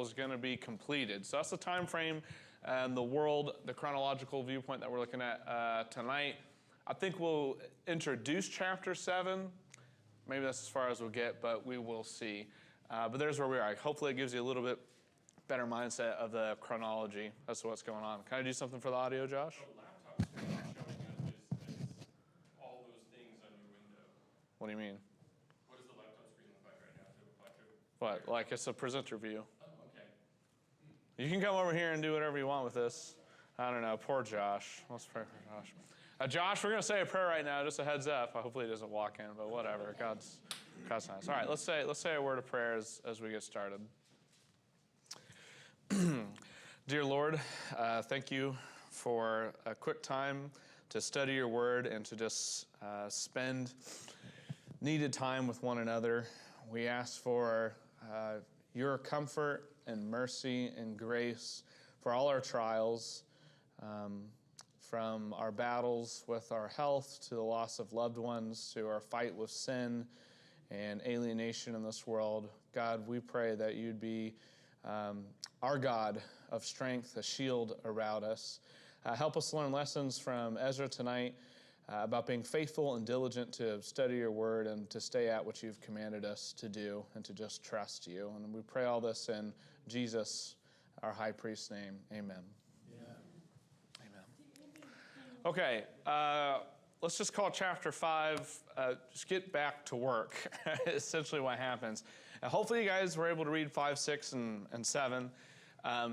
is going to be completed. So that's the time frame and the world, the chronological viewpoint that we're looking at tonight. I think we'll introduce chapter 7. Maybe that's as far as we'll get, but we will see. But there's where we are. Hopefully it gives you a little bit better mindset of the chronology as to what's going on. Can I do something for the audio, Josh? The laptop screen is showing us all those things on your window. What do you mean? What does the laptop screen look like right now to reply to? What, like it's a presenter view? Oh, okay. You can come over here and do whatever you want with this. I don't know, poor Josh. Let's pray for Josh. Josh, we're going to say a prayer right now, just a heads up. Hopefully he doesn't walk in, but whatever. God's nice. All right, let's say a word of prayer as we get started. Dear Lord, thank you for a quick time to study your word and to just spend needed time with one another. We ask for your comfort and mercy and grace for all our trials, from our battles with our health to the loss of loved ones to our fight with sin and alienation in this world. God, we pray that you'd be our God of strength, a shield around us. Help us learn lessons from Ezra tonight about being faithful and diligent to study your word and to stay at what you've commanded us to do and to just trust you. And we pray all this in Jesus, our high priest's name. Amen. Yeah. Amen. Okay, let's just call chapter 5, just get back to work, essentially what happens. And hopefully you guys were able to read 5, 6, and 7.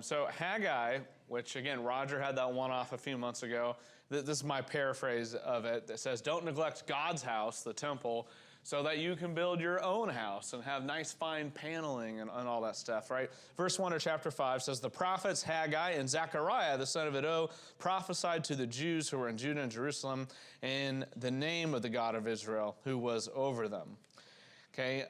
So Haggai, which again, Roger had that one off a few months ago. This is my paraphrase of it. That says, don't neglect God's house, the temple, so that you can build your own house and have nice fine paneling and all that stuff, right? Verse 1 of chapter 5 says, the prophets Haggai and Zechariah, the son of Iddo, prophesied to the Jews who were in Judah and Jerusalem in the name of the God of Israel, who was over them. Okay,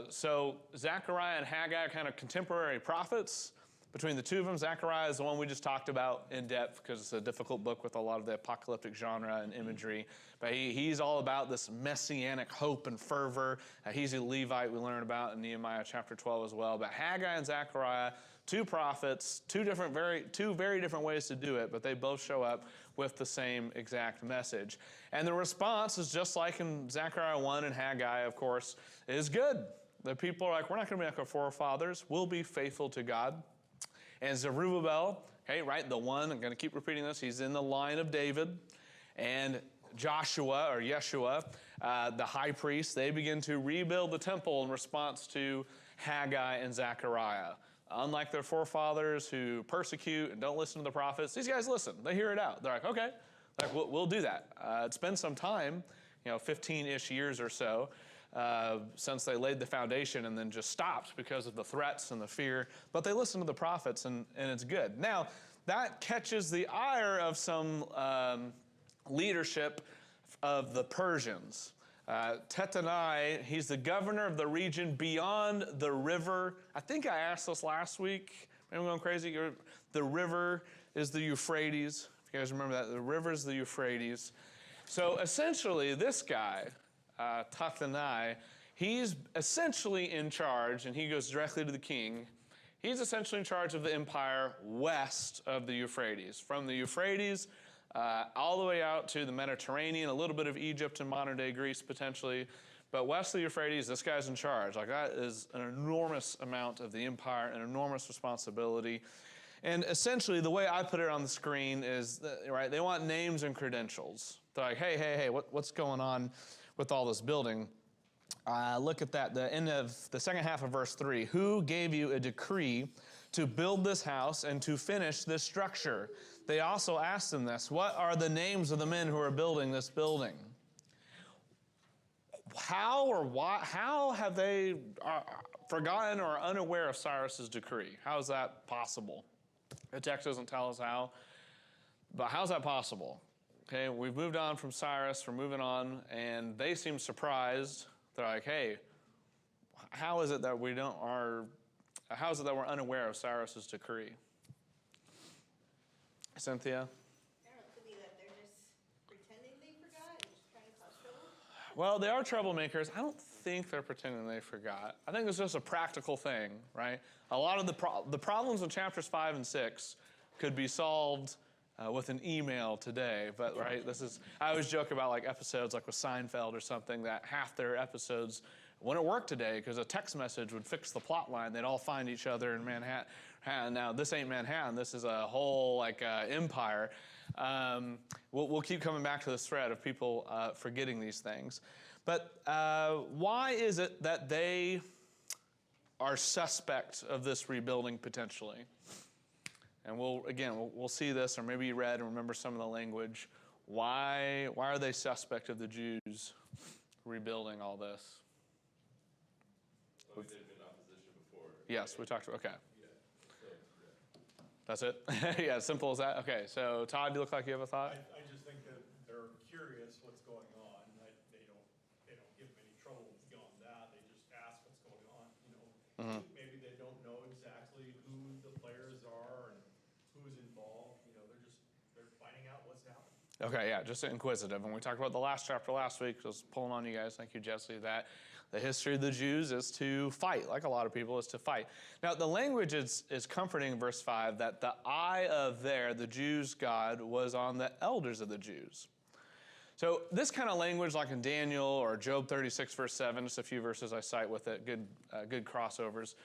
so Zechariah and Haggai are kind of contemporary prophets. Between the two of them, Zechariah is the one we just talked about in depth because it's a difficult book with a lot of the apocalyptic genre and imagery. But he's all about this messianic hope and fervor. He's a Levite we learn about in Nehemiah chapter 12 as well. But Haggai and Zechariah, two prophets, two very different ways to do it, but they both show up with the same exact message. And the response is just like in Zechariah 1 and Haggai, of course, is good. The people are like, we're not going to be like our forefathers. We'll be faithful to God. And Zerubbabel, okay, right, the one, I'm going to keep repeating this, he's in the line of David. And Joshua, or Yeshua, the high priest, they begin to rebuild the temple in response to Haggai and Zechariah. Unlike their forefathers who persecute and don't listen to the prophets, these guys listen. They hear it out. They're like, okay, like we'll do that. It's been some time, 15-ish years or so, since they laid the foundation and then just stopped because of the threats and the fear. But they listen to the prophets, and it's good. Now, that catches the ire of some leadership of the Persians. Tattenai, he's the governor of the region beyond the river. I think I asked this last week. Maybe I'm going crazy. The river is the Euphrates. If you guys remember that, the river is the Euphrates. So essentially, this guy, Tattenai, he's essentially in charge, and he goes directly to the king. He's essentially in charge of the empire west of the Euphrates. From the Euphrates all the way out to the Mediterranean, a little bit of Egypt and modern-day Greece potentially. But west of the Euphrates, this guy's in charge. Like, that is an enormous amount of the empire, an enormous responsibility. And essentially, the way I put it on the screen is, right, they want names and credentials. They're like, hey, what's going on with all this building? Look at that, the end of the second half of verse 3. Who gave you a decree to build this house and to finish this structure? They also asked them this. What are the names of the men who are building this building? How or why? How have they forgotten or are unaware of Cyrus's decree? How is that possible? The text doesn't tell us how, but how's that possible? Okay, we've moved on from Cyrus, we're moving on, and they seem surprised. They're like, hey, how is it that we're unaware of Cyrus's decree? Cynthia? I don't believe that they're just pretending they forgot and just trying to cause trouble. Well, they are troublemakers. I don't think they're pretending they forgot. I think it's just a practical thing, right? A lot of the problems in chapters 5 and 6 could be solved with an email today, but right, I always joke about like episodes like with Seinfeld or something, that half their episodes wouldn't work today because a text message would fix the plot line. They'd all find each other in Manhattan. Now, this ain't Manhattan. This is a whole empire. We'll keep coming back to this thread of people forgetting these things. But why is it that they are suspect of this rebuilding potentially? And we'll see this, or maybe you read and remember some of the language. Why are they suspect of the Jews rebuilding all this? Well, they've been in opposition before. Yes, we talked about, okay. Yeah. So, yeah. That's it? Yeah, as simple as that? Okay, so Todd, you look like you have a thought? I just think that they're curious what's going on. They don't give them any trouble beyond that. They just ask what's going on. Maybe they don't know exactly who the players are and who's involved. They're finding out what's happening. Okay, yeah, just inquisitive. And we talked about the last chapter last week. I was pulling on you guys. Thank you, Jesse. That the history of the Jews is to fight, like a lot of people, is to fight. Now, the language is comforting in verse 5 that the eye of the Jews' God, was on the elders of the Jews. So this kind of language, like in Daniel or Job 36, verse 7, just a few verses I cite with it, good crossovers,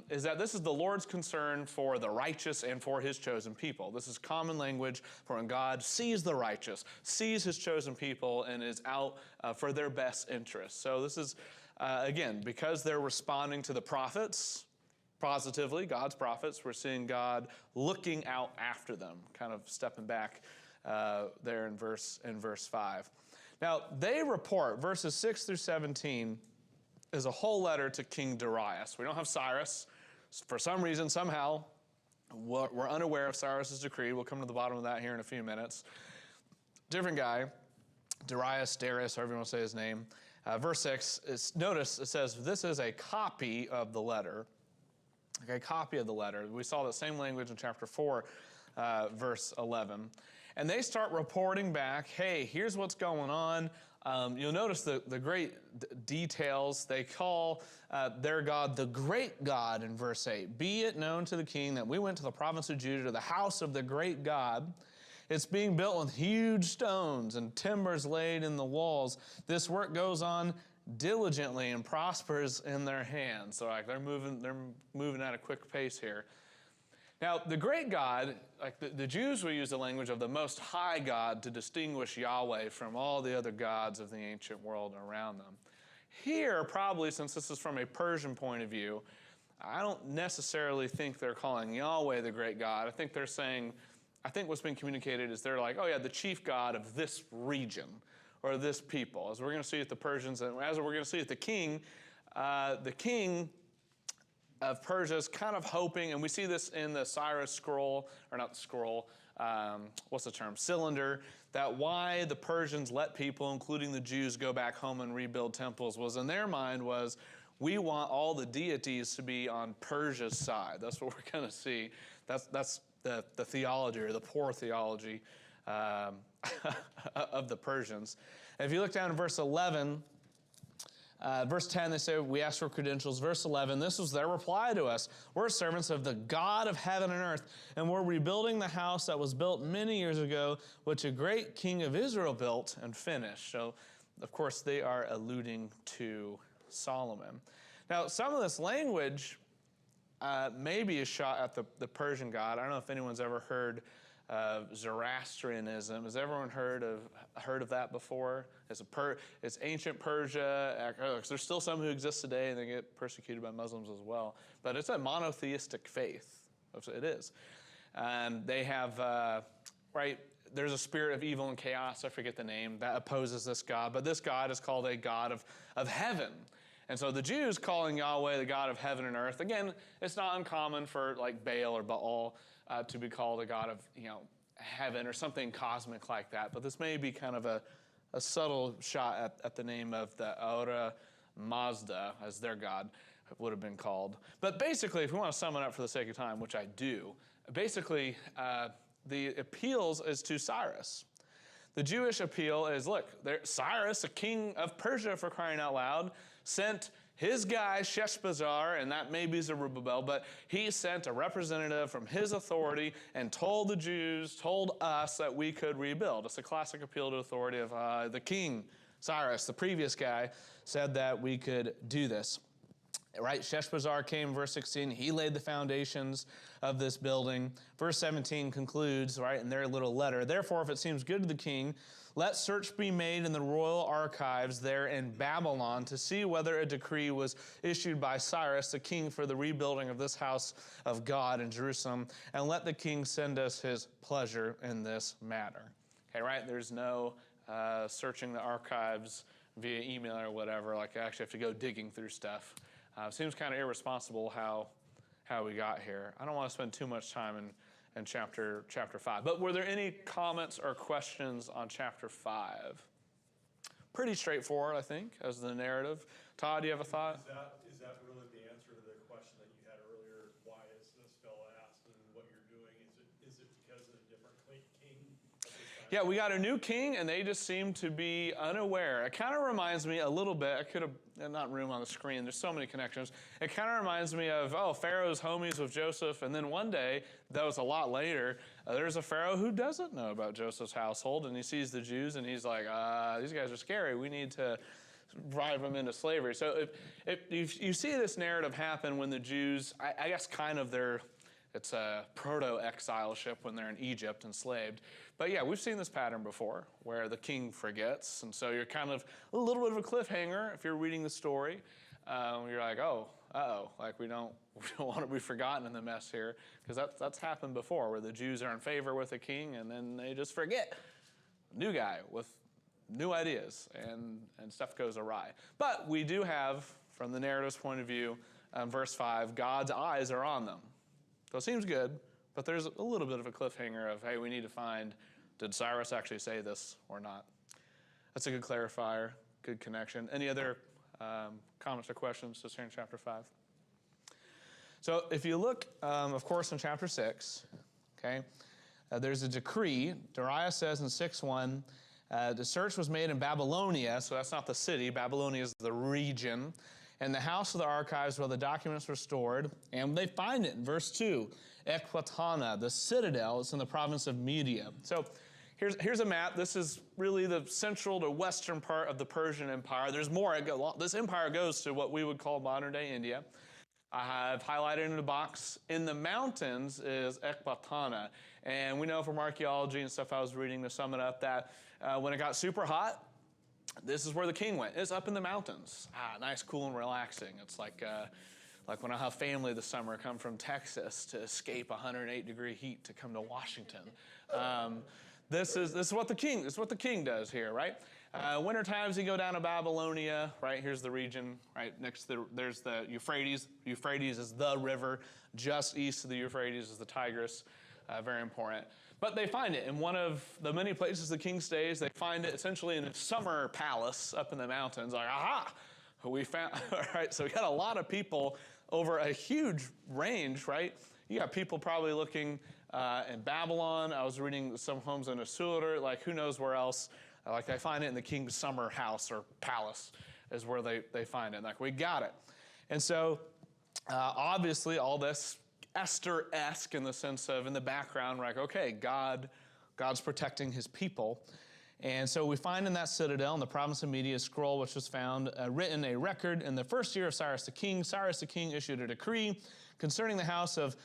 is that this is the Lord's concern for the righteous and for his chosen people. This is common language for when God sees the righteous, sees his chosen people, and is out for their best interests. So this is, again, because they're responding to the prophets positively, God's prophets, we're seeing God looking out after them, kind of stepping back there in verse 5. Now, they report, verses 6 through 17, is a whole letter to King Darius. We don't have Cyrus. For some reason, somehow, we're unaware of Cyrus's decree. We'll come to the bottom of that here in a few minutes. Different guy, Darius, however you want to say his name. Verse 6, notice it says, this is a copy of the letter. Okay, copy of the letter. We saw the same language in chapter 4, verse 11. And they start reporting back, hey, here's what's going on. You'll notice the great details. They call their God the great God in verse 8. Be it known to the king that we went to the province of Judah, to the house of the great God. It's being built with huge stones and timbers laid in the walls. This work goes on diligently and prospers in their hands. So they're moving at a quick pace here. Now, the great God, like the Jews will use the language of the Most High God to distinguish Yahweh from all the other gods of the ancient world around them. Here, probably, since this is from a Persian point of view, I don't necessarily think they're calling Yahweh the great God. I think they're saying, I think what's been communicated is they're like, oh yeah, the chief God of this region or this people. As we're going to see with the Persians, and as we're going to see with the king of Persia is kind of hoping, and we see this in the Cyrus scroll, or not the scroll, what's the term, cylinder, that why the Persians let people, including the Jews, go back home and rebuild temples was in their mind was, we want all the deities to be on Persia's side. That's what we're going to see. That's the theology, or the poor theology of the Persians. And if you look down in verse 11, verse 10, they say, we ask for credentials. Verse 11, this was their reply to us. We're servants of the God of heaven and earth, and we're rebuilding the house that was built many years ago, which a great king of Israel built and finished. So, of course, they are alluding to Solomon. Now, some of this language may be a shot at the Persian God. I don't know if anyone's ever heard of Zoroastrianism. Has everyone heard of that before? It's ancient Persia. There's still some who exist today, and they get persecuted by Muslims as well. But it's a monotheistic faith. It is. And they have, there's a spirit of evil and chaos, I forget the name, that opposes this God. But this God is called a God of heaven. And so the Jews calling Yahweh the God of heaven and earth, again, it's not uncommon for like Baal or Baal to be called a God of, heaven or something cosmic like that. But this may be kind of a subtle shot at the name of the Ahura Mazda, as their God would have been called. But basically, if we want to sum it up for the sake of time, which I do, basically the appeals is to Cyrus. The Jewish appeal is, look, Cyrus, a king of Persia for crying out loud, sent his guy, Sheshbazzar, and that may be Zerubbabel, but he sent a representative from his authority and told the Jews, told us that we could rebuild. It's a classic appeal to authority of the king, Cyrus, the previous guy, said that we could do this. Right, Sheshbazzar came, verse 16, he laid the foundations of this building. Verse 17 concludes, right, in their little letter, therefore, if it seems good to the king, let search be made in the royal archives there in Babylon to see whether a decree was issued by Cyrus, the king, for the rebuilding of this house of God in Jerusalem, and let the king send us his pleasure in this matter. Okay, right, there's no searching the archives via email or whatever, like I actually have to go digging through stuff. Seems kind of irresponsible how we got here. I don't want to spend too much time in chapter 5. But were there any comments or questions on chapter 5? Pretty straightforward, I think, as the narrative. Todd, do you have a thought? Is that really the answer to the question that you had earlier? Why is this fellow asking what you're doing? Is it because of a different king at this time? Yeah, we got a new king, and they just seem to be unaware. It kind of reminds me a little bit, I could have not room on the screen, there's so many connections. It kind of reminds me of, Pharaoh's homies with Joseph, and then one day, that was a lot later, there's a Pharaoh who doesn't know about Joseph's household, and he sees the Jews, and he's like, these guys are scary, we need to drive them into slavery. So if you see this narrative happen when the Jews, I guess kind of it's a proto-exileship when they're in Egypt enslaved. But yeah, we've seen this pattern before where the king forgets. And so you're kind of a little bit of a cliffhanger if you're reading the story. You're like, like we don't want to be forgotten in the mess here. Because that's happened before where the Jews are in favor with the king and then they just forget. New guy with new ideas and stuff goes awry. But we do have, from the narrative's point of view, verse 5, God's eyes are on them. So it seems good, but there's a little bit of a cliffhanger of, hey, we need to find, did Cyrus actually say this or not? That's a good clarifier, good connection. Any other comments or questions just here in chapter 5? So if you look, of course, in chapter 6, okay, there's a decree. Darius says in 6:1, the search was made in Babylonia, so that's not the city. Babylonia is the region. And the house of the archives where the documents were stored, and they find it in verse 2, Ekbatana, the citadel, is in the province of Media. So here's a map. This is really the central to western part of the Persian Empire. There's more. This empire goes to what we would call modern-day India. I have highlighted in the box, in the mountains is Ekbatana. And we know from archaeology and stuff I was reading to sum it up that when it got super hot, this is where the king went. It's up in the mountains. Nice, cool, and relaxing. It's like when I have family this summer come from Texas to escape 108-degree heat to come to Washington. This is what the king does here, right? Winter times you go down to Babylonia, right? Here's the region, right next to there's the Euphrates. Euphrates is the river. Just east of the Euphrates is the Tigris. Very important. But they find it in one of the many places the king stays. They find it essentially in a summer palace up in the mountains. Like, aha, we found, all right, so we got a lot of people over a huge range, right? You got people probably looking in Babylon. I was reading some homes in Assur, like who knows where else. Like they find it in the king's summer house or palace is where they find it. Like, we got it. And so, obviously, all this Esther-esque in the sense of in the background, we're like, okay, God's protecting his people. And so we find in that citadel in the province of Media a scroll which was found written a record in the first year of Cyrus the king. Cyrus the king issued a decree concerning the house of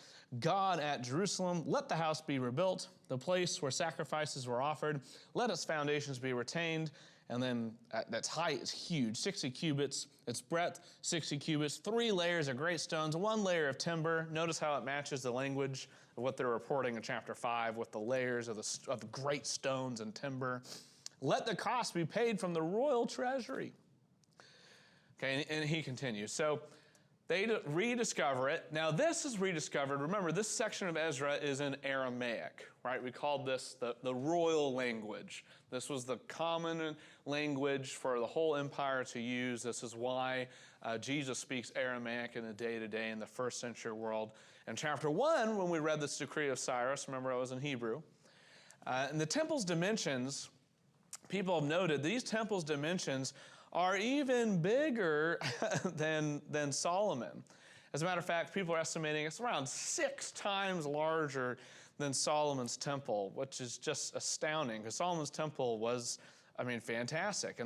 God at Jerusalem. Let the house be rebuilt, the place where sacrifices were offered. Let its foundations be retained. And then its height is huge, 60 cubits. Its breadth, 60 cubits. 3 layers of great stones, 1 layer of timber. Notice how it matches the language of what they're reporting in chapter 5 with the layers of the great stones and timber. Let the cost be paid from the royal treasury. Okay, and he continues. So they rediscover it. Now this is rediscovered. Remember, this section of Ezra is in Aramaic, right? We called this the royal language. This was the common language for the whole empire to use. This is why Jesus speaks Aramaic in the day-to-day in the first century world. In chapter 1, when we read this decree of Cyrus, remember I was in Hebrew. And the temple's dimensions, people have noted these temple's dimensions are even bigger than Solomon. As a matter of fact, people are estimating it's around 6 times larger than Solomon's temple, which is just astounding because Solomon's temple was, fantastic.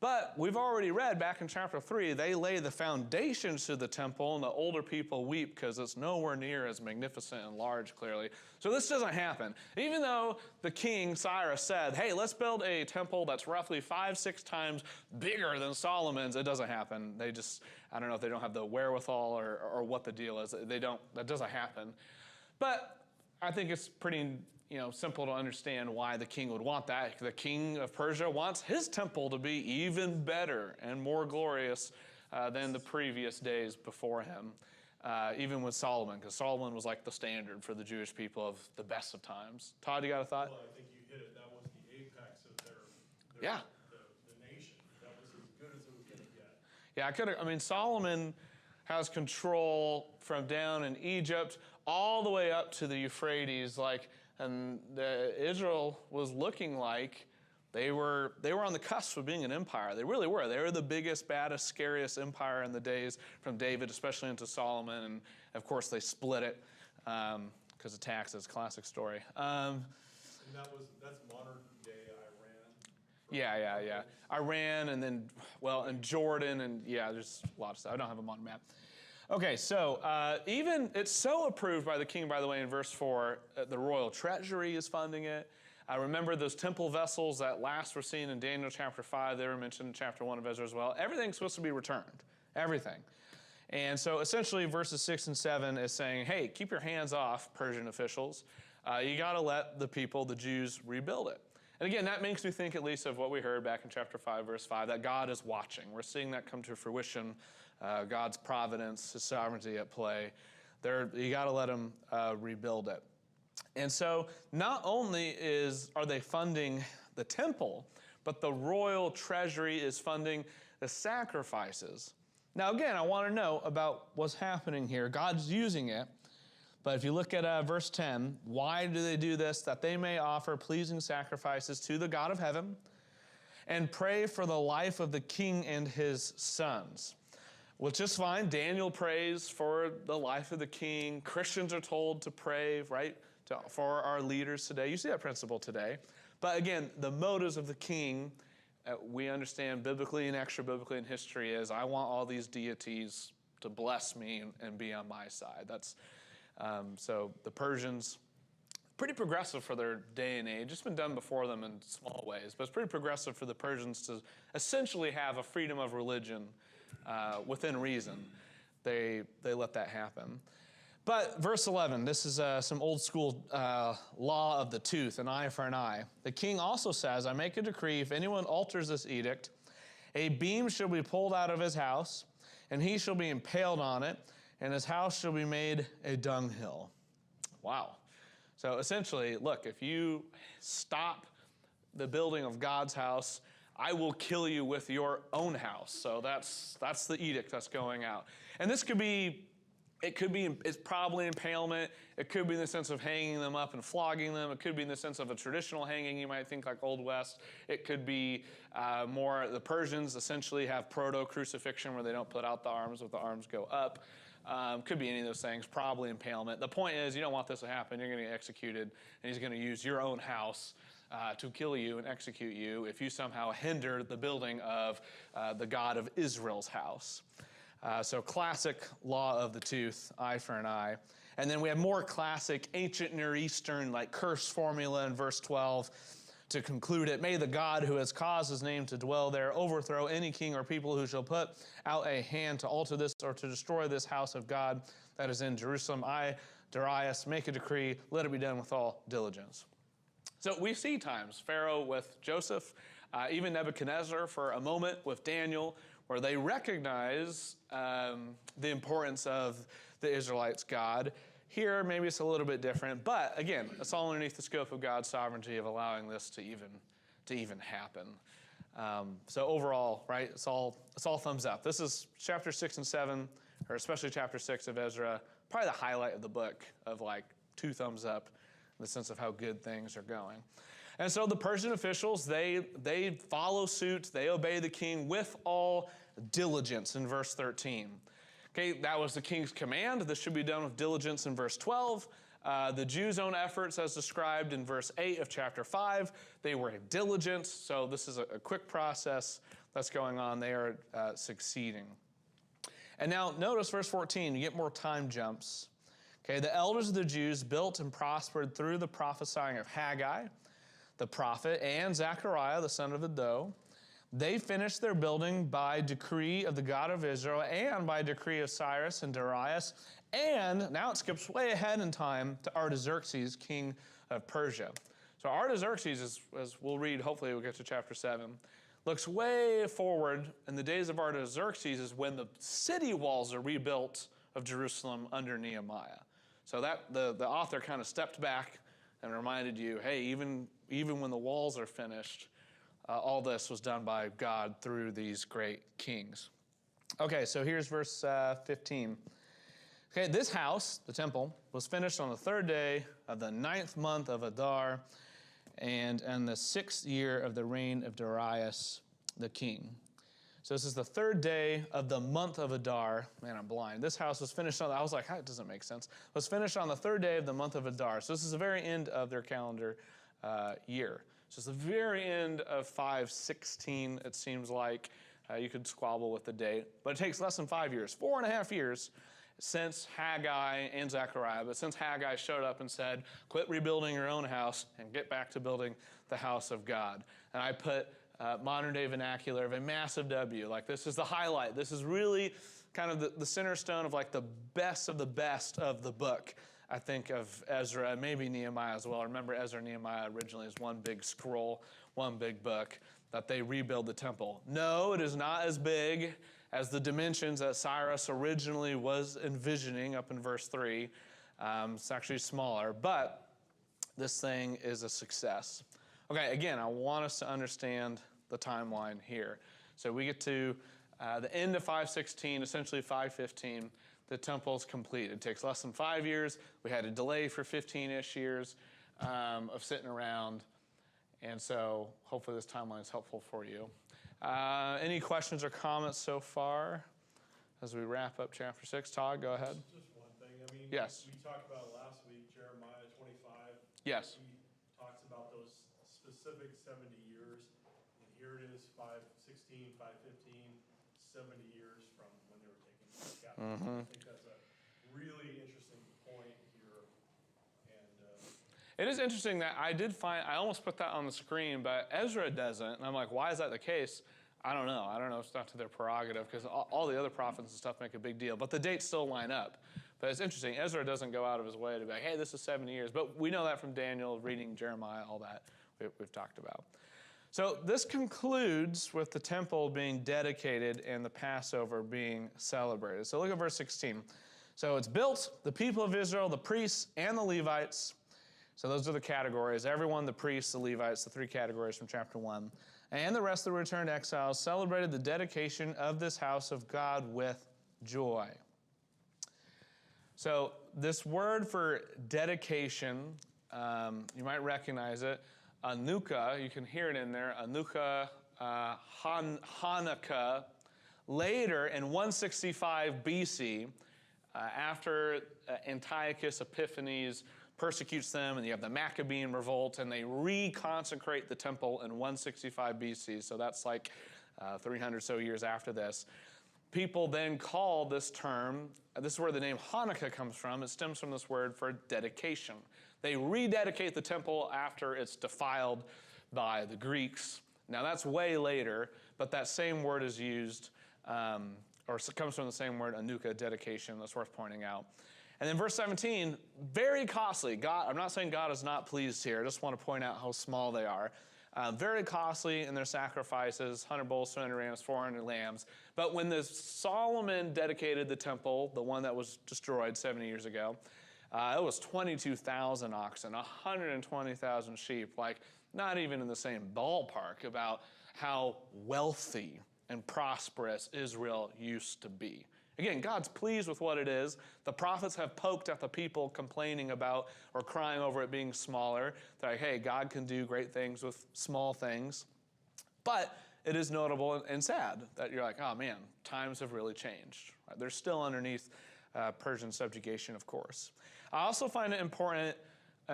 But we've already read back in chapter 3, they lay the foundations to the temple, and the older people weep because it's nowhere near as magnificent and large, clearly. So this doesn't happen. Even though the king, Cyrus, said, hey, let's build a temple that's roughly 5-6 times bigger than Solomon's, it doesn't happen. They just, I don't know if they don't have the wherewithal or what the deal is. That doesn't happen. But I think it's pretty simple to understand why the king would want that. The king of Persia wants his temple to be even better and more glorious than the previous days before him, even with Solomon, because Solomon was like the standard for the Jewish people of the best of times. Todd, you got a thought? Well, I think you hit it. That was the apex of their yeah. the nation. That was as good as it was going to get. Yeah, Solomon has control from down in Egypt all the way up to the Euphrates, and Israel was looking like they were on the cusp of being an empire. They really were. They were the biggest, baddest, scariest empire in the days from David, especially into Solomon. And, of course, they split it because of taxes. Classic story. And that's modern-day Iran? Yeah. Iran and then, and Jordan and, there's a lot of stuff. I don't have them on a map. Okay, so even it's so approved by the king, by the way, in verse 4, the royal treasury is funding it. I remember those temple vessels that last were seen in Daniel chapter 5. They were mentioned in chapter 1 of Ezra as well. Everything's supposed to be returned, everything. And so essentially verses 6 and 7 is saying, hey, keep your hands off, Persian officials. You got to let the people, the Jews, rebuild it. And again, that makes me think at least of what we heard back in chapter 5, verse 5, that God is watching. We're seeing that come to fruition. God's providence, his sovereignty at play. You got to let them rebuild it. And so not only are they funding the temple, but the royal treasury is funding the sacrifices. Now again, I want to know about what's happening here. God's using it. But if you look at verse 10, why do they do this? That they may offer pleasing sacrifices to the God of heaven and pray for the life of the king and his sons. Which is fine. Daniel prays for the life of the king. Christians are told to pray, right, for our leaders today. You see that principle today. But again, the motives of the king, we understand biblically and extra-biblically in history is, I want all these deities to bless me and be on my side. That's so the Persians, pretty progressive for their day and age. It's been done before them in small ways, but it's pretty progressive for the Persians to essentially have a freedom of religion within reason. They let that happen. But verse 11, this is some old school law of the tooth, an eye for an eye. The king also says, I make a decree, if anyone alters this edict, a beam shall be pulled out of his house, and he shall be impaled on it, and his house shall be made a dunghill. Wow. So essentially, look, if you stop the building of God's house, I will kill you with your own house. So that's the edict that's going out. And this it's probably impalement. It could be in the sense of hanging them up and flogging them. It could be in the sense of a traditional hanging, you might think like Old West. It could be more, the Persians essentially have proto-crucifixion where they don't put out the arms, but the arms go up. Could be any of those things, probably impalement. The point is, you don't want this to happen. You're going to get executed, and he's going to use your own house to kill you and execute you if you somehow hinder the building of the God of Israel's house. So classic law of the tooth, eye for an eye. And then we have more classic ancient Near Eastern like curse formula in verse 12 to conclude it. May the God who has caused his name to dwell there overthrow any king or people who shall put out a hand to alter this or to destroy this house of God that is in Jerusalem. I, Darius, make a decree, let it be done with all diligence. So we see times, Pharaoh with Joseph, even Nebuchadnezzar for a moment with Daniel, where they recognize the importance of the Israelites' God. Here, maybe it's a little bit different, but again, it's all underneath the scope of God's sovereignty of allowing this to even happen. So overall, right, it's all thumbs up. This is chapter 6 and 7, or especially chapter 6 of Ezra, probably the highlight of the book of like 2 thumbs up in the sense of how good things are going. And so the Persian officials, they follow suit, they obey the king with all diligence in verse 13. Okay, that was the king's command. This should be done with diligence in verse 12. The Jews' own efforts, as described in verse 8 of chapter 5, they were diligent. So this is a quick process that's going on. They are succeeding. And now notice verse 14, you get more time jumps. Okay, the elders of the Jews built and prospered through the prophesying of Haggai, the prophet, and Zechariah, the son of Iddo. They finished their building by decree of the God of Israel and by decree of Cyrus and Darius. And now it skips way ahead in time to Artaxerxes, king of Persia. So Artaxerxes, as we'll read, hopefully we'll get to chapter 7, looks way forward. In the days of Artaxerxes is when the city walls are rebuilt of Jerusalem under Nehemiah. So that the author kind of stepped back and reminded you, hey, even when the walls are finished, all this was done by God through these great kings. Okay, so here's verse 15. Okay, this house, the temple, was finished on the 3rd day of the 9th month of Adar, and in the 6th year of the reign of Darius the king. So this is the 3rd day of the month of Adar. Man, I'm blind. This house was finished on, I was like, that doesn't make sense. It was finished on the 3rd day of the month of Adar. So this is the very end of their calendar year. So it's the very end of 516, it seems like. You could squabble with the date. But it takes less than 5 years, 4.5 years, since Haggai and Zechariah, but since Haggai showed up and said, quit rebuilding your own house and get back to building the house of God. And I put modern day vernacular of a massive W. Like, this is the highlight. This is really kind of the center stone of like the best of the book. I think of Ezra and maybe Nehemiah as well. Remember, Ezra and Nehemiah originally is one big scroll, one big book, that they rebuild the temple. No, it is not as big as the dimensions that Cyrus originally was envisioning up in verse 3. It's actually smaller, but this thing is a success. Okay, again, I want us to understand the timeline here. So we get to the end of 516, essentially 515. The temple's complete. It takes less than 5 years. We had a delay for 15-ish years of sitting around. And so hopefully this timeline is helpful for you. Any questions or comments so far as we wrap up chapter 6? Todd, go ahead. Just one thing. I mean, yes. We talked about last week, Jeremiah 25. Yes. He talks about those specific 70 years. And here it is, 516, 515, 70 years from when they were taken captive. I think that's a really interesting point here. And it is interesting that I almost put that on the screen, but Ezra doesn't. And I'm like, why is that the case? I don't know. It's not to their prerogative, because all the other prophets and stuff make a big deal. But the dates still line up. But it's interesting. Ezra doesn't go out of his way to be like, hey, this is 70 years. But we know that from Daniel, reading Jeremiah, all that we've talked about. So this concludes with the temple being dedicated and the Passover being celebrated. So look at verse 16. So it's built, the people of Israel, the priests, and the Levites. So those are the categories. Everyone, the priests, the Levites, the 3 categories from chapter 1. And the rest of the returned exiles celebrated the dedication of this house of God with joy. So this word for dedication, you might recognize it. Anuka, you can hear it in there. Anuka, Hanukkah. Later, in 165 BC, after Antiochus Epiphanes persecutes them, and you have the Maccabean revolt, and they reconsecrate the temple in 165 BC. So that's like 300 so years after this. People then call this term, this is where the name Hanukkah comes from. It stems from this word for dedication. They rededicate the temple after it's defiled by the Greeks. Now that's way later, but that same word is used, or it comes from the same word, Anuka, dedication. That's worth pointing out. And then verse 17, very costly. God, I'm not saying God is not pleased here. I just want to point out how small they are. Very costly in their sacrifices, 100 bulls, 200 rams, 400 lambs. But when Solomon dedicated the temple, the one that was destroyed 70 years ago, it was 22,000 oxen, 120,000 sheep, like not even in the same ballpark about how wealthy and prosperous Israel used to be. Again, God's pleased with what it is. The prophets have poked at the people complaining about or crying over it being smaller. They're like, hey, God can do great things with small things. But it is notable and sad that you're like, oh man, times have really changed. Right? They're still underneath Persian subjugation, of course. I also find it important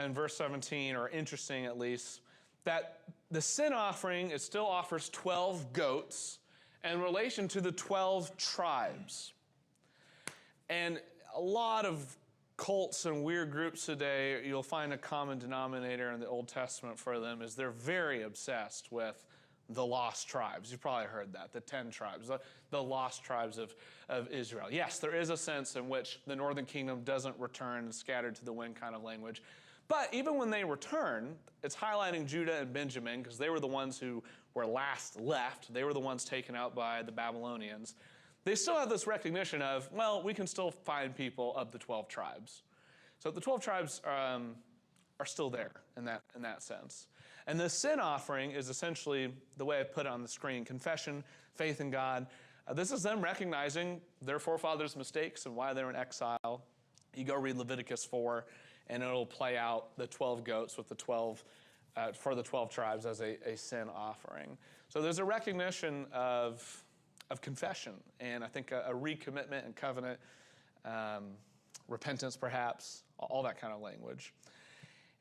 in verse 17, or interesting at least, that the sin offering, it still offers 12 goats in relation to the 12 tribes. And a lot of cults and weird groups today, you'll find a common denominator in the Old Testament for them is they're very obsessed with the lost tribes. You've probably heard that, the 10 tribes, the lost tribes of Israel. Yes, there is a sense in which the northern kingdom doesn't return and scattered to the wind kind of language. But even when they return, it's highlighting Judah and Benjamin because they were the ones who were last left. They were the ones taken out by the Babylonians. They still have this recognition of, well, we can still find people of the 12 tribes. So the 12 tribes are still there in that sense. And the sin offering is essentially the way I put it on the screen, confession, faith in God. This is them recognizing their forefathers' mistakes and why they're in exile. You go read Leviticus 4, and it'll play out the 12 goats with the 12, for the 12 tribes as a sin offering. So there's a recognition of confession, and I think a recommitment and covenant, repentance perhaps, all that kind of language.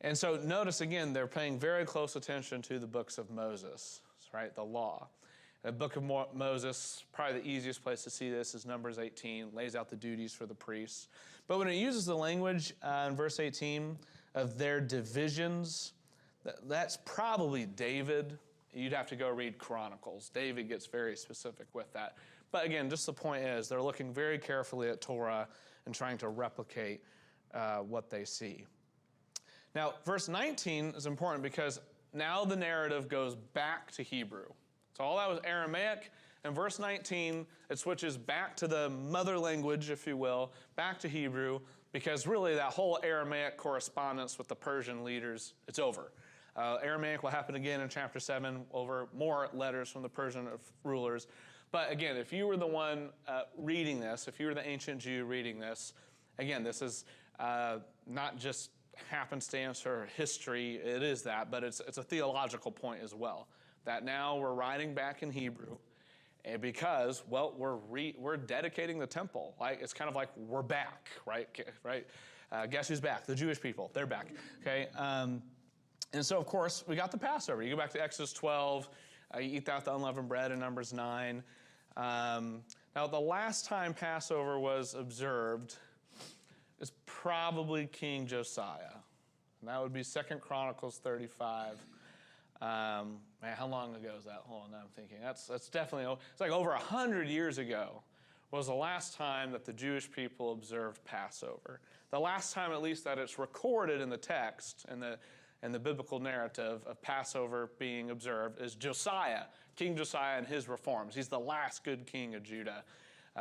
And so notice again, they're paying very close attention to the books of Moses, right, the law. The book of Moses, probably the easiest place to see this is Numbers 18, lays out the duties for the priests. But when it uses the language in verse 18 of their divisions, that's probably David. You'd have to go read Chronicles. David gets very specific with that. But again, just the point is they're looking very carefully at Torah and trying to replicate what they see. Now, verse 19 is important because now the narrative goes back to Hebrew. So all that was Aramaic. In verse 19, it switches back to the mother language, if you will, back to Hebrew, because really that whole Aramaic correspondence with the Persian leaders, it's over. Aramaic will happen again in chapter 7 over more letters from the Persian rulers. But again, if you were the one reading this, if you were the ancient Jew reading this, again, this is not just happenstance or history, it is that, but it's a theological point as well. That now we're writing back in Hebrew, and because, well, we're dedicating the temple. Like it's kind of like we're back, right? Guess who's back? The Jewish people. They're back. Okay. And so, of course, we got the Passover. You go back to Exodus 12. You eat out the unleavened bread in Numbers 9. Now, the last time Passover was observed is probably King Josiah. And that would be 2 Chronicles 35. Man, how long ago is that? Hold on, now I'm thinking. That's definitely, it's like over 100 years ago was the last time that the Jewish people observed Passover. The last time, at least, that it's recorded in the text and the biblical narrative of Passover being observed is Josiah, King Josiah and his reforms. He's the last good king of Judah.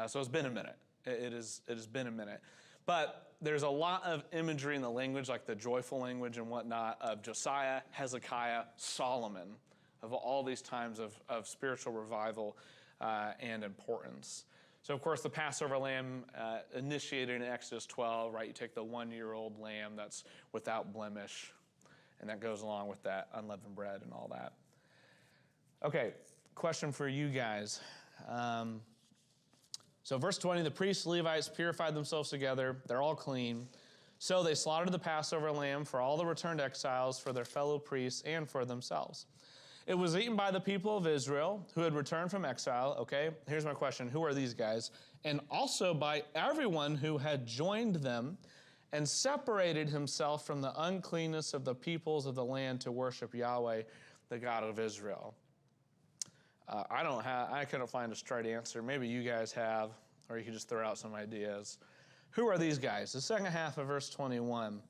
So it's been a minute. It has been a minute. But there's a lot of imagery in the language, like the joyful language and whatnot, of Josiah, Hezekiah, Solomon, of all these times of spiritual revival and importance. So, of course, the Passover lamb initiated in Exodus 12, right? You take the 1-year-old lamb that's without blemish, and that goes along with that unleavened bread and all that. Okay, question for you guys. So verse 20, the priests, Levites purified themselves together. They're all clean. So they slaughtered the Passover lamb for all the returned exiles, for their fellow priests, and for themselves. It was eaten by the people of Israel who had returned from exile. Okay, here's my question. Who are these guys? And also by everyone who had joined them and separated himself from the uncleanness of the peoples of the land to worship Yahweh, the God of Israel. I couldn't find a straight answer. Maybe you guys have, or you could just throw out some ideas. Who are these guys? The second half of verse 21.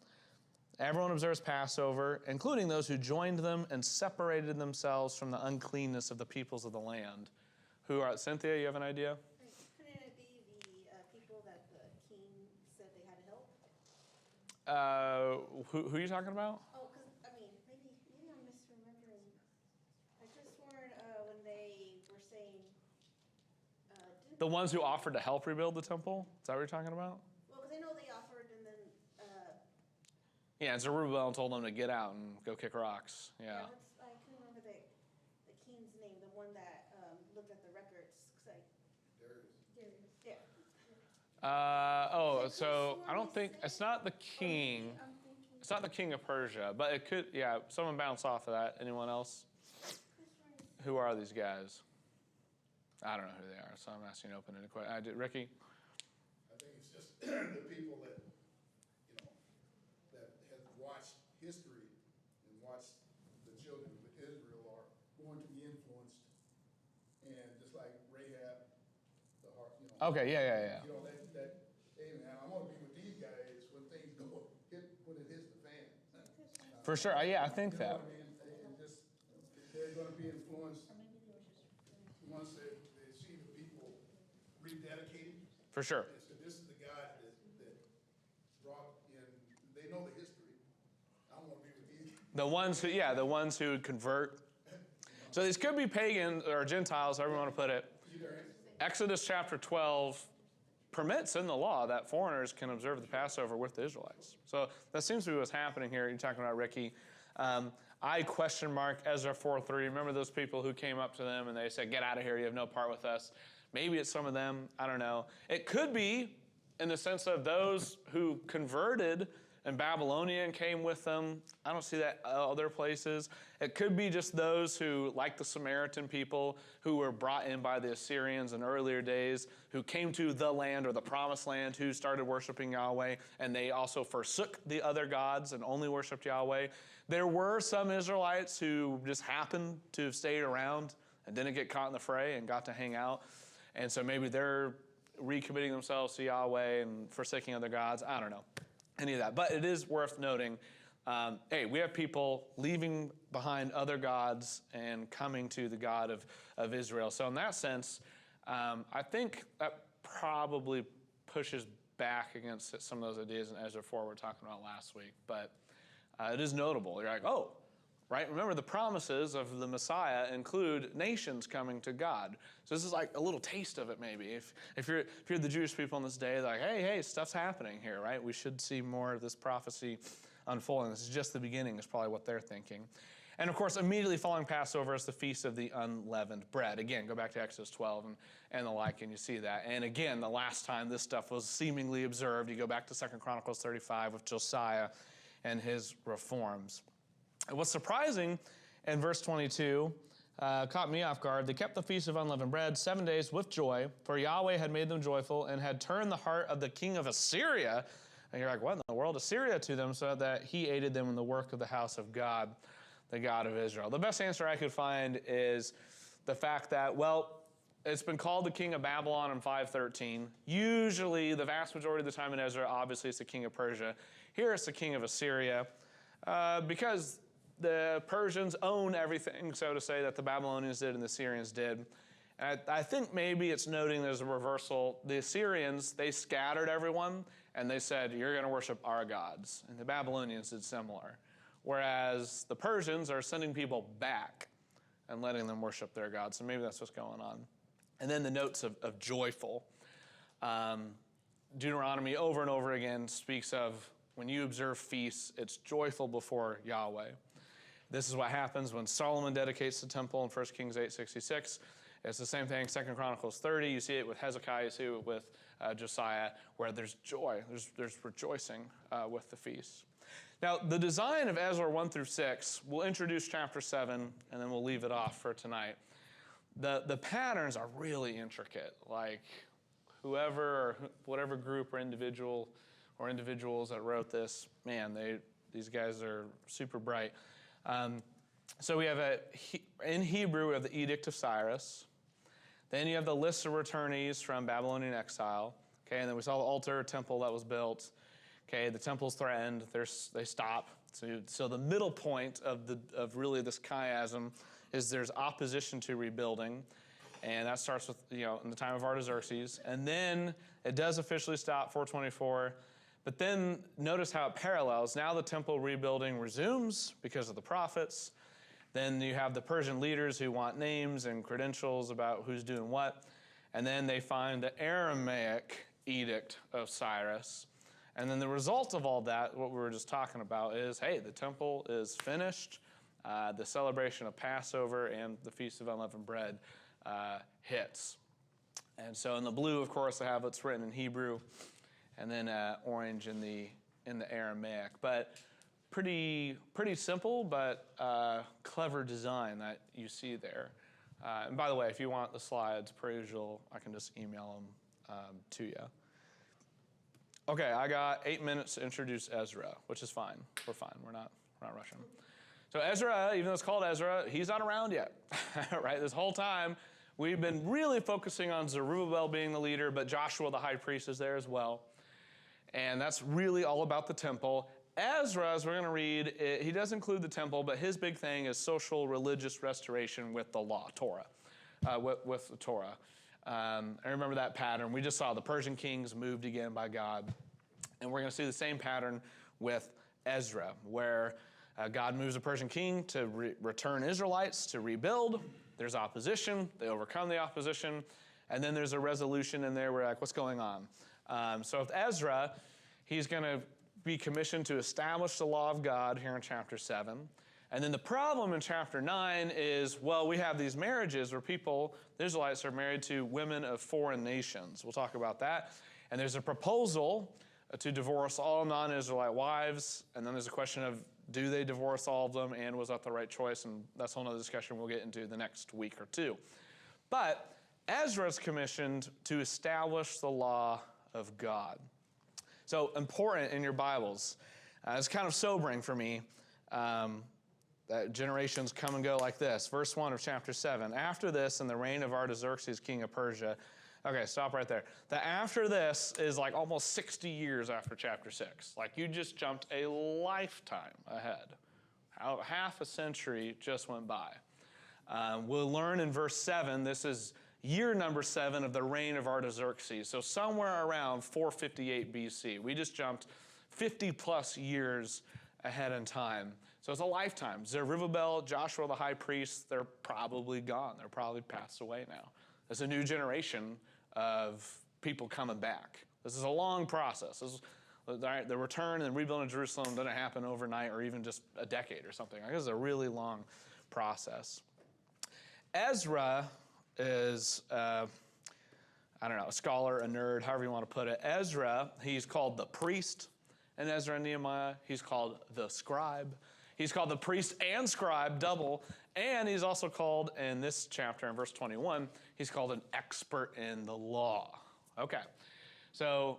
Everyone observes Passover, including those who joined them and separated themselves from the uncleanness of the peoples of the land. Who are, Cynthia, you have an idea? Couldn't it be the people that the king said they had to help? Who are you talking about? Oh, because, I mean, maybe I'm misremembering. I just sworn when they were saying, The ones who offered to help rebuild the temple? Is that what you're talking about? Well, because I know they offered, and then, Yeah, and Zerubbabel told them to get out and go kick rocks. Yeah. I couldn't remember the king's name, the one that looked at the records. 'Cause Darius. Yeah. So I don't think, it's not the king. It's not the king of Persia, but it could, yeah, someone bounce off of that. Anyone else? Who are these guys? I don't know who they are, so I'm asking open-ended question. Ricky? I think it's just the people that, that have watched history and watched the children of Israel are going to be influenced. And just like Rahab, the heart, Okay, yeah. Hey man, I want to be with these guys when things when it hits the fan. For sure, I think that. What I mean? They're going to be influenced once they see the people rededicated. For sure. They said, this is the God that brought in, they know the history. I want to be with these. The ones who would convert. So these could be pagan or Gentiles, however you want to put it. Exodus chapter 12 permits in the law that foreigners can observe the Passover with the Israelites. So that seems to be what's happening here. You're talking about Ricky. I question mark Ezra 4:3. Remember those people who came up to them and they said, get out of here, you have no part with us. Maybe it's some of them, I don't know. It could be in the sense of those who converted and Babylonian came with them. I don't see that other places. It could be just those who, like the Samaritan people, who were brought in by the Assyrians in earlier days, who came to the land or the promised land, who started worshiping Yahweh, and they also forsook the other gods and only worshiped Yahweh. There were some Israelites who just happened to have stayed around and didn't get caught in the fray and got to hang out. And so maybe they're recommitting themselves to Yahweh and forsaking other gods. I don't know any of that. But it is worth noting, hey, we have people leaving behind other gods and coming to the God of Israel. So in that sense, I think that probably pushes back against some of those ideas in Ezra 4 we were talking about last week. But it is notable. You're like, oh, right? Remember, the promises of the Messiah include nations coming to God. So this is like a little taste of it, maybe. If you're the Jewish people in this day, they're like, hey, stuff's happening here, right? We should see more of this prophecy unfolding. This is just the beginning, is probably what they're thinking. And of course, immediately following Passover is the Feast of the Unleavened Bread. Again, go back to Exodus 12 and the like, and you see that. And again, the last time this stuff was seemingly observed, you go back to 2 Chronicles 35 with Josiah and his reforms. And what's surprising in verse 22 caught me off guard. They kept the Feast of Unleavened Bread 7 days with joy, for Yahweh had made them joyful and had turned the heart of the king of Assyria. And you're like, what in the world? Assyria to them, so that he aided them in the work of the house of God, the God of Israel. The best answer I could find is the fact that, well, it's been called the king of Babylon in 513. Usually, the vast majority of the time in Ezra, obviously, it's the king of Persia. Here it's the king of Assyria, because the Persians own everything, so to say, that the Babylonians did and the Assyrians did. And I think maybe it's noting there's a reversal. The Assyrians, they scattered everyone, and they said, you're going to worship our gods. And the Babylonians did similar. Whereas the Persians are sending people back and letting them worship their gods. So maybe that's what's going on. And then the notes of joyful. Deuteronomy over and over again speaks of when you observe feasts, it's joyful before Yahweh. This is what happens when Solomon dedicates the temple in 1 Kings 8:66. It's the same thing, 2 Chronicles 30. You see it with Hezekiah, you see it with Josiah, where there's joy, there's rejoicing with the feasts. Now, the design of Ezra 1 through 6, we'll introduce chapter 7, and then we'll leave it off for tonight. The patterns are really intricate. Like whoever or whatever group or individual or individuals that wrote this, man, these guys are super bright. So we have in Hebrew, we have the Edict of Cyrus. Then you have the list of returnees from Babylonian exile. Okay, and then we saw the altar temple that was built. Okay, the temple's threatened. They stop. So the middle point of really this chiasm is there's opposition to rebuilding, and that starts with in the time of Artaxerxes, and then it does officially stop 424. But then notice how it parallels. Now the temple rebuilding resumes because of the prophets. Then you have the Persian leaders who want names and credentials about who's doing what. And then they find the Aramaic edict of Cyrus. And then the result of all that, what we were just talking about, is, hey, the temple is finished. The celebration of Passover and the Feast of Unleavened Bread hits. And so in the blue, of course, I have what's written in Hebrew, and then orange in the Aramaic. But pretty simple, but clever design that you see there. And by the way, if you want the slides per usual, I can just email them to you. Okay, I got 8 minutes to introduce Ezra, which is fine. We're fine. We're not rushing. So Ezra, even though it's called Ezra, he's not around yet, right? This whole time, we've been really focusing on Zerubbabel being the leader, but Joshua the high priest is there as well. And that's really all about the temple. Ezra, as we're going to read, he does include the temple, but his big thing is social, religious restoration with the law, Torah, with the Torah. I remember that pattern. We just saw the Persian kings moved again by God. And we're going to see the same pattern with Ezra, where God moves a Persian king to return Israelites to rebuild. There's opposition. They overcome the opposition. And then there's a resolution in there where, like, what's going on? So with Ezra, he's going to be commissioned to establish the law of God here in chapter 7. And then the problem in chapter 9 is, well, we have these marriages where people, the Israelites, are married to women of foreign nations. We'll talk about that. And there's a proposal to divorce all non-Israelite wives. And then there's a question of, do they divorce all of them, and was that the right choice? And that's a whole other discussion we'll get into the next week or two. But Ezra's commissioned to establish the law of God. So important in your Bibles. It's kind of sobering for me that generations come and go like this. Verse 1 of chapter 7. After this, in the reign of Artaxerxes, king of Persia. Okay, stop right there. The after this is like almost 60 years after chapter 6. Like, you just jumped a lifetime ahead. Half a century just went by. We'll learn in verse 7, this is year number 7 of the reign of Artaxerxes. So somewhere around 458 BC. We just jumped 50 plus years ahead in time. So it's a lifetime. Zerubbabel, Joshua the high priest, they're probably gone. They're probably passed away now. There's a new generation of people coming back. This is a long process. The return and rebuilding of Jerusalem doesn't happen overnight or even just a decade or something. This is a really long process. Ezra is, a scholar, a nerd, however you want to put it. Ezra, he's called the priest in Ezra and Nehemiah. He's called the scribe. He's called the priest and scribe, double. And he's also called, in this chapter, in verse 21, he's called an expert in the law. Okay, so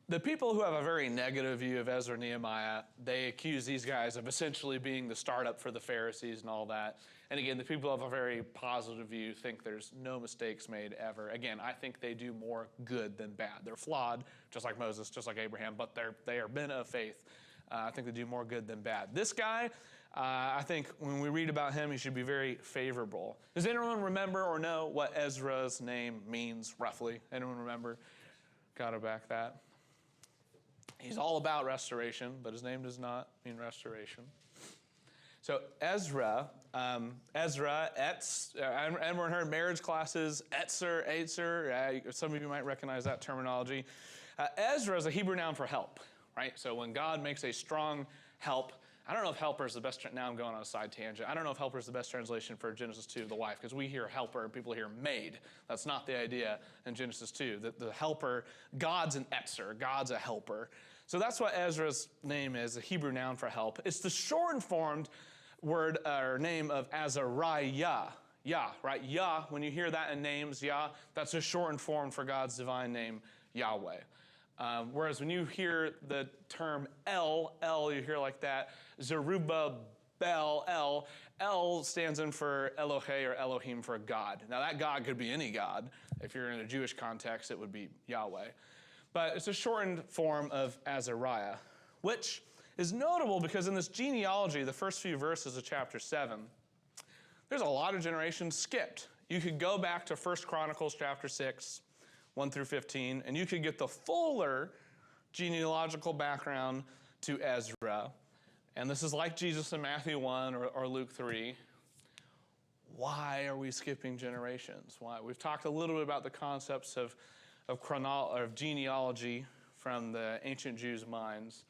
the people who have a very negative view of Ezra and Nehemiah, they accuse these guys of essentially being the startup for the Pharisees and all that. And again, the people who have a very positive view think there's no mistakes made ever. Again, I think they do more good than bad. They're flawed, just like Moses, just like Abraham, but they are men of faith. I think they do more good than bad. This guy, I think when we read about him, he should be very favorable. Does anyone remember or know what Ezra's name means, roughly? Anyone remember? Gotta back that. He's all about restoration, but his name does not mean restoration. So Ezra, everyone heard marriage classes, Etzer, some of you might recognize that terminology. Ezra is a Hebrew noun for help, right? So when God makes a strong help, I don't know if helper is the best, now I'm going on a side tangent. I don't know if helper is the best translation for Genesis 2, the wife, because we hear helper and people hear maid. That's not the idea in Genesis 2. The helper, God's an Etzer, God's a helper. So that's what Ezra's name is, a Hebrew noun for help. It's the shortened formed word or name of Azariah. Yah, right? Yah, when you hear that in names, Yah, that's a shortened form for God's divine name, Yahweh. Whereas when you hear the term El, you hear like that, Zerubbabel, El stands in for Elohe or Elohim for God. Now that God could be any God. If you're in a Jewish context, it would be Yahweh. But it's a shortened form of Azariah, which is notable because in this genealogy, the first few verses of chapter 7, there's a lot of generations skipped. You could go back to 1 Chronicles chapter 6, 1 through 15, and you could get the fuller genealogical background to Ezra. And this is like Jesus in Matthew 1 or Luke 3. why are we skipping generations? Why? We've talked a little bit about the concepts of genealogy from the ancient Jews' minds.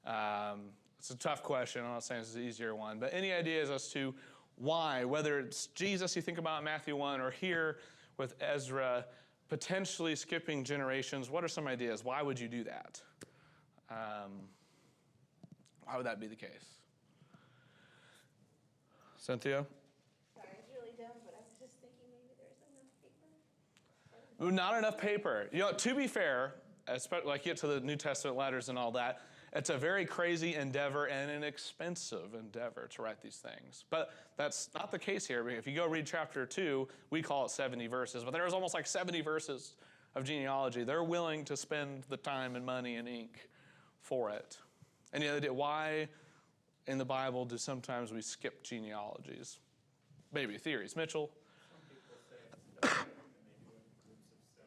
It's a tough question. I'm not saying it's the easier one. But any ideas as to why, whether it's Jesus you think about in Matthew 1 or here with Ezra, potentially skipping generations, what are some ideas? Why would you do that? Why would that be the case? Cynthia? Sorry, it's really dumb, but I was just thinking maybe there's enough paper. Not enough paper. You know, to be fair, especially like you get to the New Testament letters and all that, it's a very crazy endeavor and an expensive endeavor to write these things. But that's not the case here. If you go read chapter 2, we call it 70 verses, but there's almost like 70 verses of genealogy. They're willing to spend the time and money and ink for it. Any other idea why in the Bible do sometimes we skip genealogies? Maybe theories. Mitchell? Some people say it's and they do it in groups of 7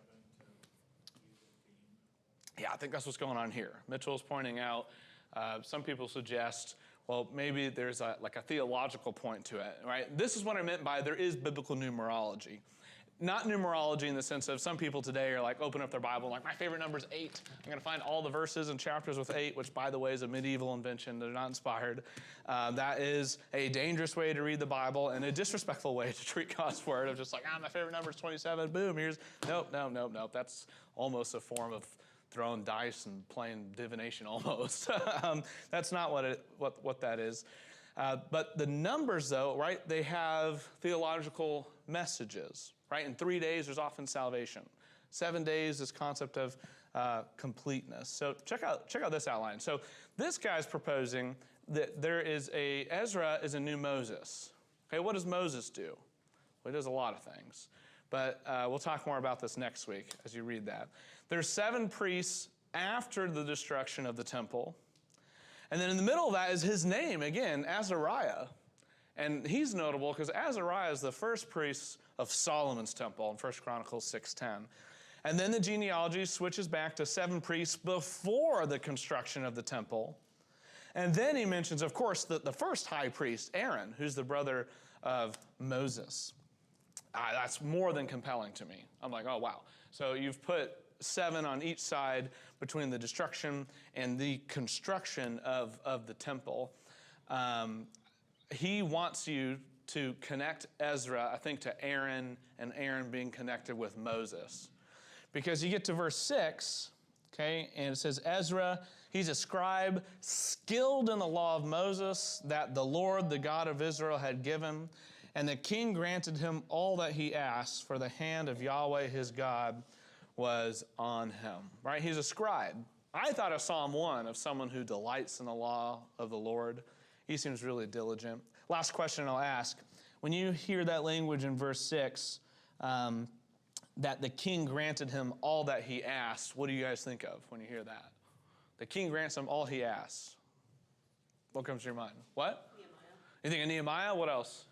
to use a theme. Yeah, I think that's what's going on here. Mitchell's pointing out some people suggest, well, maybe there's a theological point to it, right? This is what I meant by there is biblical numerology. Not numerology in the sense of some people today are like, open up their Bible, like, my favorite number is 8. I'm going to find all the verses and chapters with 8, which, by the way, is a medieval invention. They're not inspired. That is a dangerous way to read the Bible and a disrespectful way to treat God's word of just like, my favorite number is 27. Boom, here's, nope. That's almost a form of throwing dice and playing divination almost. That's not what that is. But the numbers, though, right, they have theological messages. Right? In 3 days, there's often salvation. 7 days, this concept of completeness. So check out this outline. So this guy's proposing that Ezra is a new Moses. Okay, what does Moses do? Well, he does a lot of things. But we'll talk more about this next week as you read that. There's 7 priests after the destruction of the temple. And then in the middle of that is his name, again, Azariah. And he's notable because Azariah is the first priest of Solomon's temple in 1 Chronicles 6:10. And then the genealogy switches back to 7 priests before the construction of the temple. And then he mentions, of course, the first high priest, Aaron, who's the brother of Moses. That's more than compelling to me. I'm like, oh, wow. So you've put 7 on each side between the destruction and the construction of the temple. He wants you to connect Ezra, I think, to Aaron, and Aaron being connected with Moses. Because you get to verse 6, okay, and it says, Ezra, he's a scribe, skilled in the law of Moses, that the Lord, the God of Israel, had given. And the king granted him all that he asked, for the hand of Yahweh his God was on him. Right? He's a scribe. I thought of Psalm 1 of someone who delights in the law of the Lord. He seems really diligent. Last question I'll ask. When you hear that language in verse 6, that the king granted him all that he asked, what do you guys think of when you hear that? The king grants him all he asks. What comes to your mind? What? Nehemiah. You think of Nehemiah? What else?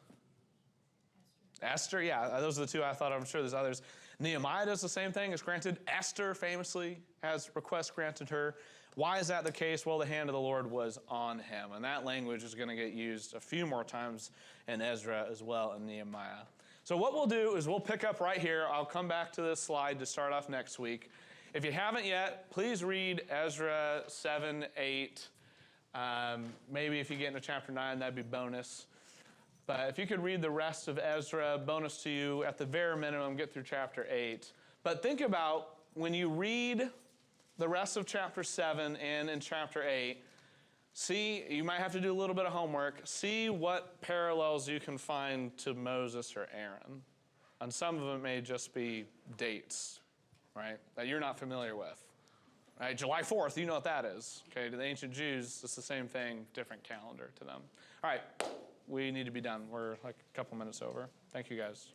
Esther, yeah. Those are the 2 I thought of. I'm sure there's others. Nehemiah does the same thing. Is granted. Esther famously has requests granted her. Why is that the case? Well, the hand of the Lord was on him. And that language is going to get used a few more times in Ezra as well in Nehemiah. So what we'll do is we'll pick up right here. I'll come back to this slide to start off next week. If you haven't yet, please read Ezra 7, 8. Maybe if you get into chapter 9, that'd be bonus. But if you could read the rest of Ezra, bonus to you, at the very minimum, get through chapter 8. But think about when you read the rest of chapter 7 and in chapter 8, you might have to do a little bit of homework. See what parallels you can find to Moses or Aaron. And some of them may just be dates, right, that you're not familiar with. Right? July 4th, you know what that is. Okay, to the ancient Jews, it's the same thing, different calendar to them. All right, we need to be done. We're like a couple minutes over. Thank you, guys.